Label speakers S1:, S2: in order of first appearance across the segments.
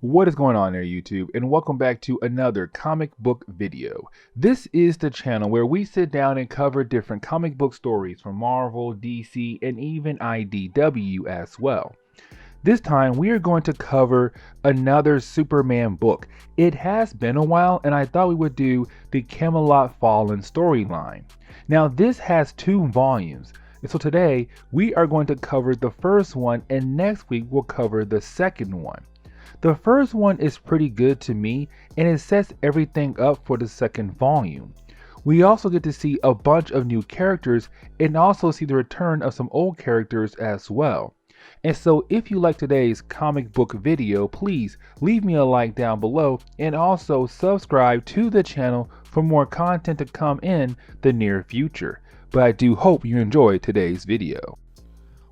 S1: What is going on there, YouTube, and welcome back to another comic book video. This is the channel where we sit down and cover different comic book stories from Marvel, DC, and even IDW as well. This time we are going to cover another Superman book. It has been a while and I thought we would do the Camelot Fallen storyline. Now this has 2 volumes. So today we are going to cover the first one and next week we'll cover the second one. The first one is pretty good to me and it sets everything up for the second volume. We also get to see a bunch of new characters and also see the return of some old characters as well. And so if you like today's comic book video, please leave me a like down below and also subscribe to the channel for more content to come in the near future. But I do hope you enjoyed today's video.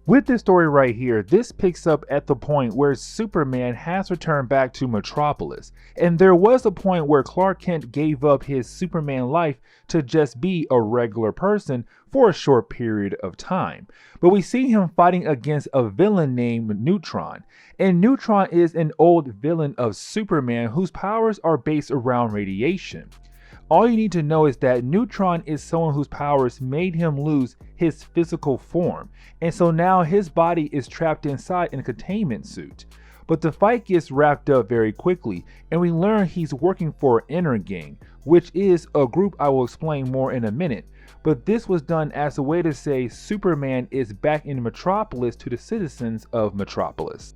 S1: With this story right here, this picks up at the point where Superman has returned back to Metropolis. And there was a point where Clark Kent gave up his Superman life to just be a regular person for a short period of time. But we see him fighting against a villain named Neutron. And Neutron is an old villain of Superman whose powers are based around radiation. All you need to know is that Neutron is someone whose powers made him lose his physical form, and so now his body is trapped inside in a containment suit. But the fight gets wrapped up very quickly, and we learn he's working for Gang, which is a group I will explain more in a minute. But this was done as a way to say Superman is back in Metropolis to the citizens of Metropolis.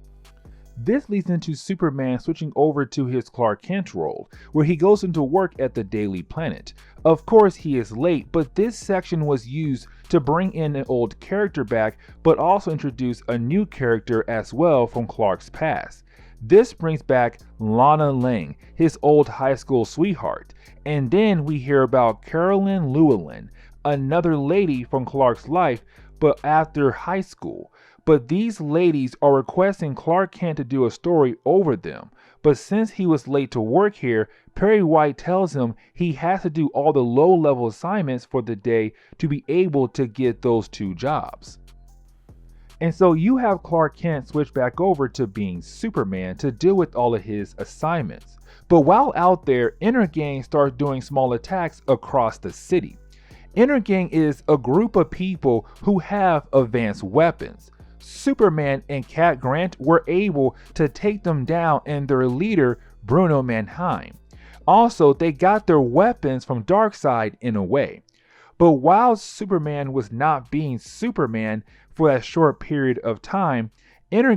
S1: This leads into Superman switching over to his Clark Kent role, where he goes into work at the Daily Planet. Of course he is late, but this section was used to bring in an old character back, but also introduce a new character as well from Clark's past. This brings back Lana Lang, his old high school sweetheart. And then we hear about Carolyn Llewellyn, another lady from Clark's life, but after high school. But these ladies are requesting Clark Kent to do a story over them. But since he was late to work here, Perry White tells him he has to do all the low-level assignments for the day to be able to get those 2 jobs. And so you have Clark Kent switch back over to being Superman to deal with all of his assignments. But while out there, Gang starts doing small attacks across the city. Gang is a group of people who have advanced weapons. Superman and Cat Grant were able to take them down and their leader, Bruno Mannheim. Also, they got their weapons from Darkseid in a way. But while Superman was not being Superman for that short period of time,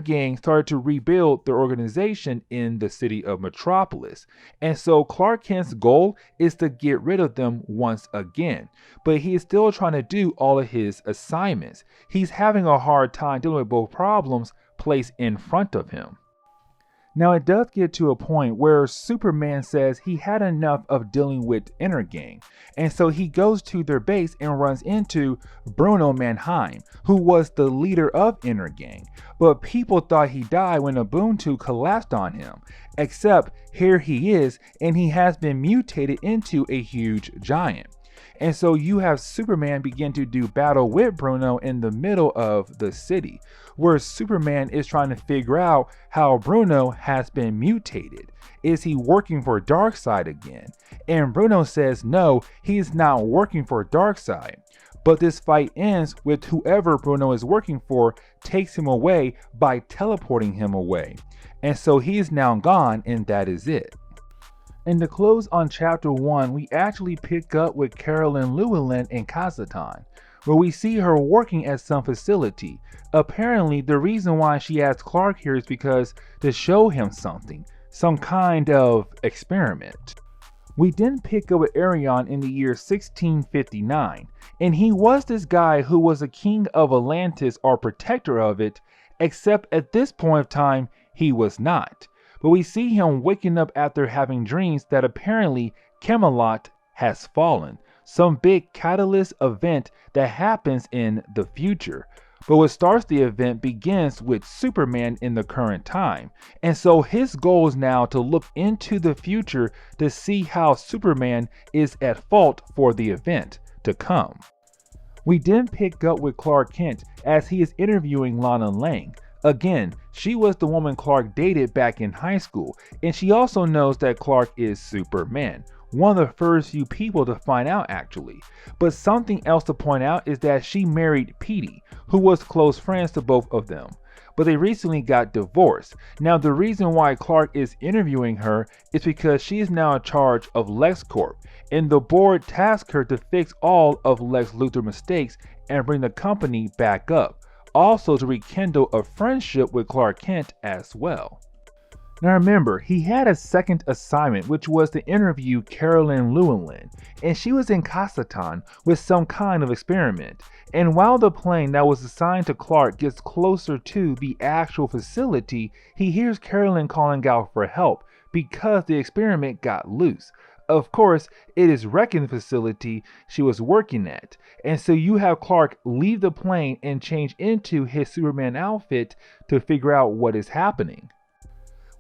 S1: Gang started to rebuild their organization in the city of Metropolis. And so Clark Kent's goal is to get rid of them once again. But he is still trying to do all of his assignments. He's having a hard time dealing with both problems placed in front of him. Now it does get to a point where Superman says he had enough of dealing with Gang, and so he goes to their base and runs into Bruno Mannheim, who was the leader of Gang. But people thought he died when Ubuntu collapsed on him, except here he is and he has been mutated into a huge giant. And so you have Superman begin to do battle with Bruno in the middle of the city, where Superman is trying to figure out how Bruno has been mutated. Is he working for Darkseid again? And Bruno says no, he's not working for Darkseid. But this fight ends with whoever Bruno is working for takes him away by teleporting him away. And so he is now gone and that is it. And to close on chapter 1, we actually pick up with Carolyn Llewellyn in Kazakhstan, where we see her working at some facility. Apparently, the reason why she asked Clark here is because to show him something, some kind of experiment. We then pick up with Arion in the year 1659, and he was this guy who was a king of Atlantis or protector of it, except at this point of time, he was not. But we see him waking up after having dreams that apparently Camelot has fallen, some big catalyst event that happens in the future. But what starts the event begins with Superman in the current time. And so his goal is now to look into the future to see how Superman is at fault for the event to come. We then pick up with Clark Kent as he is interviewing Lana Lang, Again, she was the woman Clark dated back in high school, and she also knows that Clark is Superman. One of the first few people to find out, actually. But something else to point out is that she married Petey, who was close friends to both of them. But they recently got divorced. Now, the reason why Clark is interviewing her is because she is now in charge of LexCorp, and the board tasked her to fix all of Lex Luthor's mistakes and bring the company back up. Also to rekindle a friendship with Clark Kent as well. Now remember, he had a second assignment, which was to interview Carolyn Llewellyn, and she was in Kazakhstan with some kind of experiment. And while the plane that was assigned to Clark gets closer to the actual facility, he hears Carolyn calling out for help because the experiment got loose. Of course, it is wrecking the facility she was working at. And so you have Clark leave the plane and change into his Superman outfit to figure out what is happening.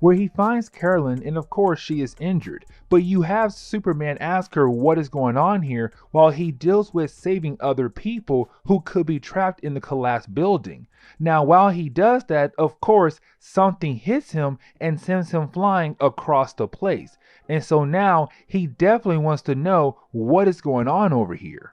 S1: Where he finds Carolyn, and of course she is injured, but you have Superman ask her what is going on here while he deals with saving other people who could be trapped in the collapsed building. Now while he does that, of course something hits him and sends him flying across the place. And so now he definitely wants to know what is going on over here.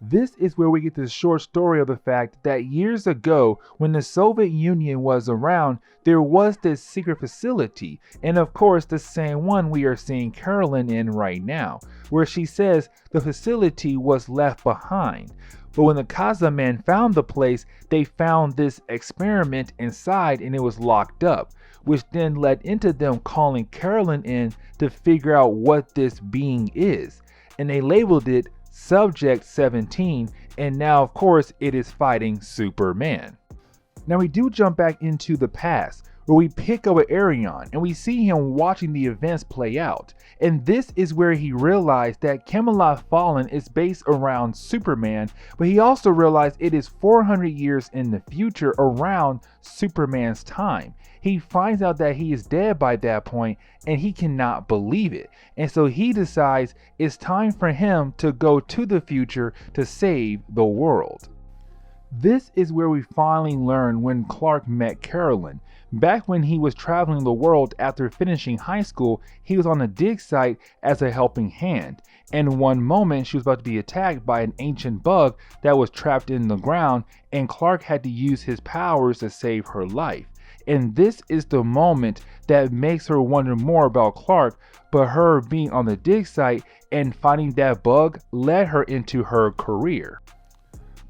S1: This is where we get the short story of the fact that years ago, when the Soviet Union was around, there was this secret facility, and of course the same one we are seeing Carolyn in right now, where she says the facility was left behind. But when the Kazakhstan found the place, they found this experiment inside and it was locked up, which then led into them calling Carolyn in to figure out what this being is. And they labeled it Subject 17, and now of course it is fighting Superman. Now we do jump back into the past, where we pick up with Arion and we see him watching the events play out. And this is where he realized that Camelot Fallen is based around Superman, but he also realized it is 400 years in the future around Superman's time. He finds out that he is dead by that point and he cannot believe it. And so he decides it's time for him to go to the future to save the world. This is where we finally learn when Clark met Carolyn. Back when he was traveling the world after finishing high school, he was on a dig site as a helping hand. And one moment she was about to be attacked by an ancient bug that was trapped in the ground, and Clark had to use his powers to save her life. And this is the moment that makes her wonder more about Clark, but her being on the dig site and finding that bug led her into her career.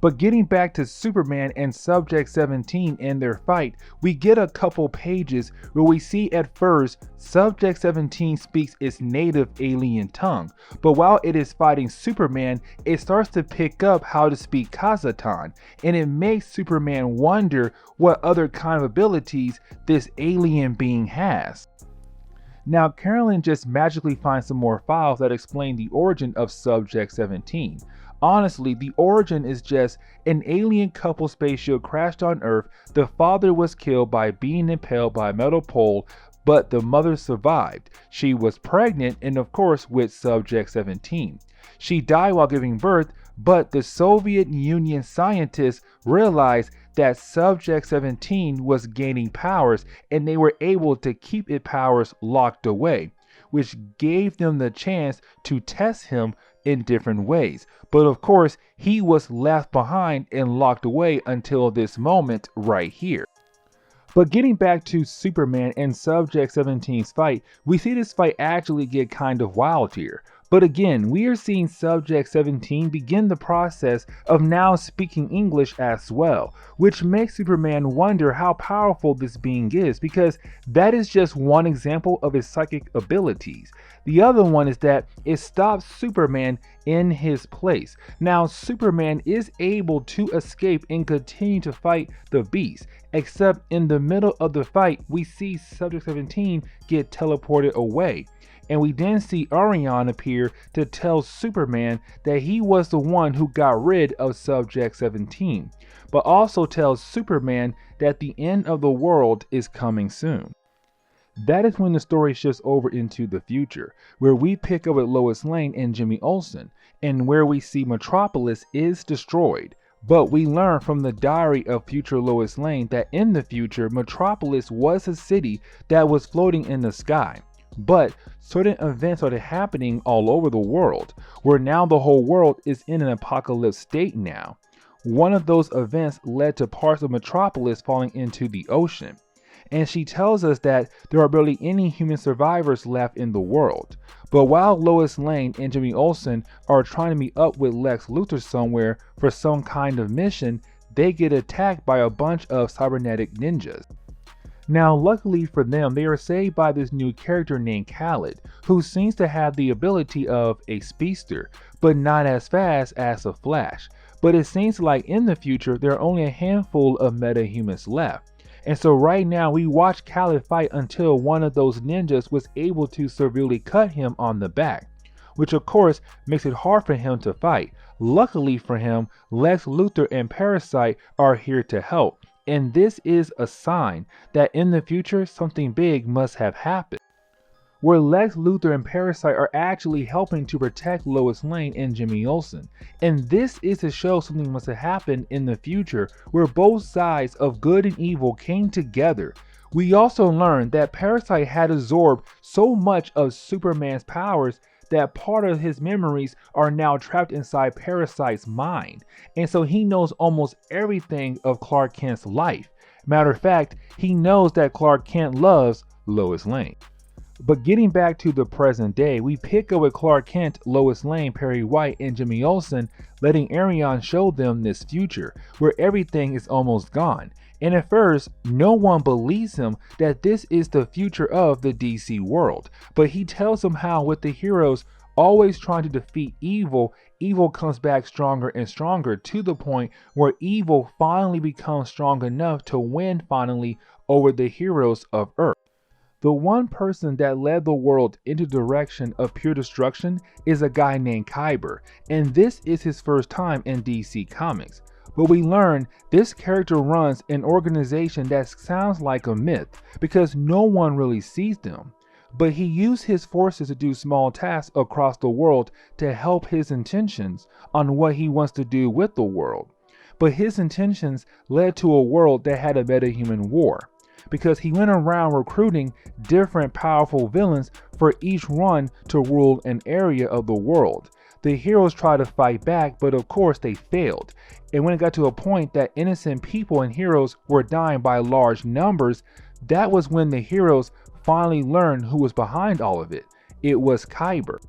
S1: But getting back to Superman and Subject 17 and their fight, we get a couple pages where we see at first Subject 17 speaks its native alien tongue, but while it is fighting Superman, it starts to pick up how to speak Kazakhstan, and it makes Superman wonder what other kind of abilities this alien being has. Now, Carolyn just magically finds some more files that explain the origin of Subject 17. Honestly, the origin is just an alien couple spaceship crashed on Earth. The father was killed by being impaled by a metal pole, but the mother survived. She was pregnant and of course with Subject 17. She died while giving birth, but the Soviet Union scientists realized that Subject 17 was gaining powers and they were able to keep its powers locked away, which gave them the chance to test him in different ways. But of course, he was left behind and locked away until this moment right here. But getting back to Superman and Subject 17's fight, we see this fight actually get kind of wild here. But again, we are seeing Subject 17 begin the process of now speaking English as well, which makes Superman wonder how powerful this being is, because that is just one example of his psychic abilities. The other one is that it stops Superman in his place. Now, Superman is able to escape and continue to fight the Beast, except in the middle of the fight, we see Subject 17 get teleported away. And we then see Arion appear to tell Superman that he was the one who got rid of Subject 17, but also tells Superman that the end of the world is coming soon. That is when the story shifts over into the future, where we pick up with Lois Lane and Jimmy Olsen, and where we see Metropolis is destroyed. But we learn from the diary of future Lois Lane that in the future, Metropolis was a city that was floating in the sky. But certain events started happening all over the world, where now the whole world is in an apocalypse state now. One of those events led to parts of Metropolis falling into the ocean. And she tells us that there are barely any human survivors left in the world. But while Lois Lane and Jimmy Olsen are trying to meet up with Lex Luthor somewhere for some kind of mission, they get attacked by a bunch of cybernetic ninjas. Now, luckily for them, they are saved by this new character named Camelot, who seems to have the ability of a speedster, but not as fast as the Flash. But it seems like in the future, there are only a handful of metahumans left. And so right now we watch Camelot fight until one of those ninjas was able to severely cut him on the back, which of course makes it hard for him to fight. Luckily for him, Lex Luthor and Parasite are here to help, and this is a sign that in the future something big must have happened, where Lex Luthor and Parasite are actually helping to protect Lois Lane and Jimmy Olsen. And this is to show something must have happened in the future where both sides of good and evil came together. We also learned that Parasite had absorbed so much of Superman's powers that part of his memories are now trapped inside Parasite's mind. And so he knows almost everything of Clark Kent's life. Matter of fact, he knows that Clark Kent loves Lois Lane. But getting back to the present day, we pick up with Clark Kent, Lois Lane, Perry White, and Jimmy Olsen, letting Arion show them this future, where everything is almost gone. And at first, no one believes him that this is the future of the DC world. But he tells them how with the heroes always trying to defeat evil, evil comes back stronger and stronger to the point where evil finally becomes strong enough to win finally over the heroes of Earth. The one person that led the world into the direction of pure destruction is a guy named Kyber, and this is his first time in DC Comics. But we learn this character runs an organization that sounds like a myth because no one really sees them. But he used his forces to do small tasks across the world to help his intentions on what he wants to do with the world. But his intentions led to a world that had a metahuman war, because he went around recruiting different powerful villains for each one to rule an area of the world. The heroes tried to fight back, but of course they failed. And when it got to a point that innocent people and heroes were dying by large numbers, that was when the heroes finally learned who was behind all of it. It was Kyber.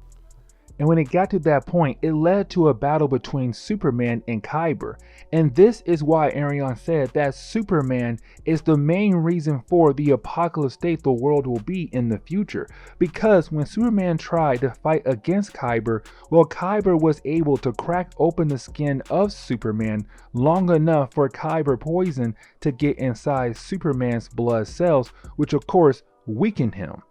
S1: And when it got to that point, it led to a battle between Superman and Kyber. And this is why Arion said that Superman is the main reason for the apocalypse state the world will be in the future. Because when Superman tried to fight against Kyber, well, Kyber was able to crack open the skin of Superman long enough for Kyber poison to get inside Superman's blood cells, which of course weakened him.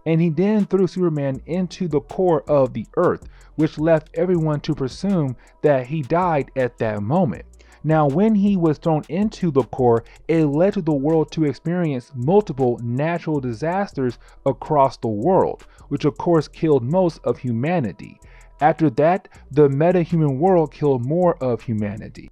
S1: And he then threw Superman into the core of the earth, which left everyone to presume that he died at that moment. Now, when he was thrown into the core, it led to the world to experience multiple natural disasters across the world, which of course killed most of humanity. After that, the metahuman world killed more of humanity.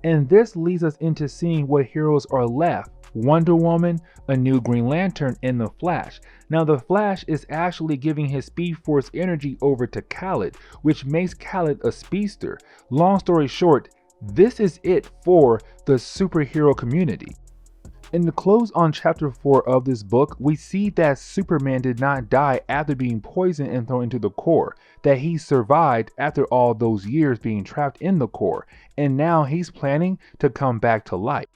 S1: And this leads us into seeing what heroes are left. Wonder Woman, a new Green Lantern, and the Flash. Now the Flash is actually giving his Speed Force energy over to Camelot, which makes Camelot a speedster. Long story short, this is it for the superhero community. In the close on chapter 4 of this book, we see that Superman did not die after being poisoned and thrown into the core, that he survived after all those years being trapped in the core, and now he's planning to come back to life.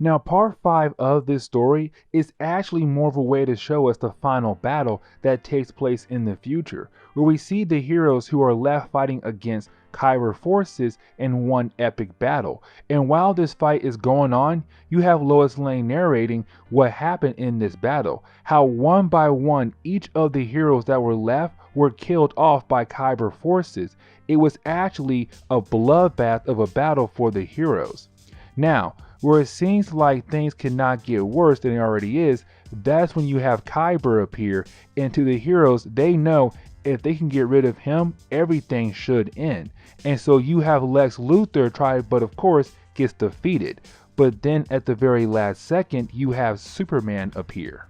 S1: Now, part 5 of this story is actually more of a way to show us the final battle that takes place in the future, where we see the heroes who are left fighting against Kyber forces in one epic battle. And while this fight is going on, you have Lois Lane narrating what happened in this battle, how one by one each of the heroes that were left were killed off by Kyber forces. It was actually a bloodbath of a battle for the heroes. Now, where it seems like things cannot get worse than it already is, that's when you have Kyber appear, and to the heroes, they know if they can get rid of him, everything should end. And so you have Lex Luthor try, but of course gets defeated. But then at the very last second, you have Superman appear.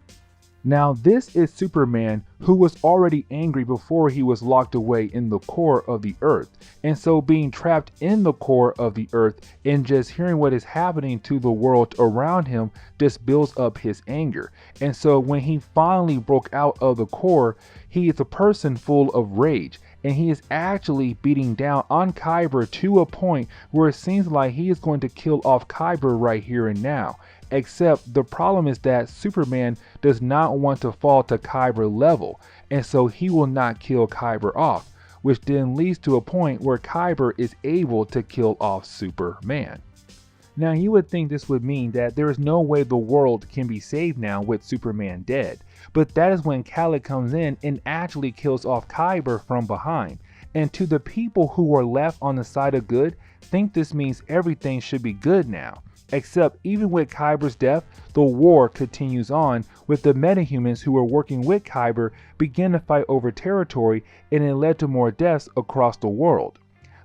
S1: Now this is Superman, who was already angry before he was locked away in the core of the earth. And so being trapped in the core of the earth and just hearing what is happening to the world around him just builds up his anger. And so when he finally broke out of the core, he is a person full of rage. And he is actually beating down on Kyber to a point where it seems like he is going to kill off Kyber right here and now. Except the problem is that Superman does not want to fall to Kyber level, and so he will not kill Kyber off, which then leads to a point where Kyber is able to kill off Superman. Now you would think this would mean that there is no way the world can be saved now with Superman dead, but that is when Camelot comes in and actually kills off Kyber from behind. And to the people who are left on the side of good, think this means everything should be good now. Except even with Kyber's death, the war continues on, with the metahumans who were working with Kyber begin to fight over territory, and it led to more deaths across the world.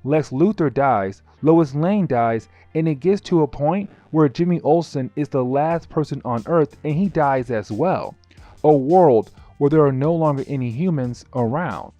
S1: Lex Luthor dies, Lois Lane dies, and it gets to a point where Jimmy Olsen is the last person on Earth and he dies as well. A world where there are no longer any humans around.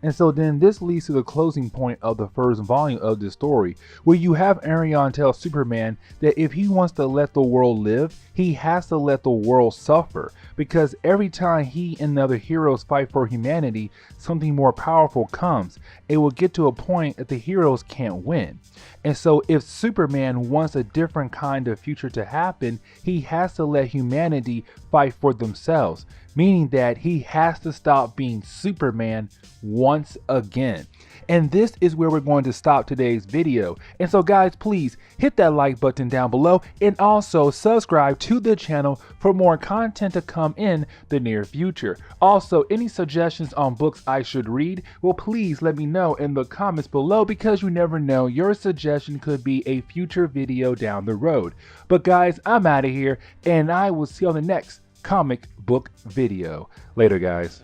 S1: And so then this leads to the closing point of the first volume of this story, where you have Arion tell Superman that if he wants to let the world live, he has to let the world suffer, because every time he and the other heroes fight for humanity, something more powerful comes. It will get to a point that the heroes can't win. And so if Superman wants a different kind of future to happen, he has to let humanity fight for themselves, meaning that he has to stop being Superman once again. And this is where we're going to stop today's video. And so guys, please hit that like button down below and also subscribe to the channel for more content to come in the near future. Also, any suggestions on books I should read, well, please let me know in the comments below, because you never know, your suggestion could be a future video down the road. But guys, I'm out of here and I will see you on the next comic book video. Later guys.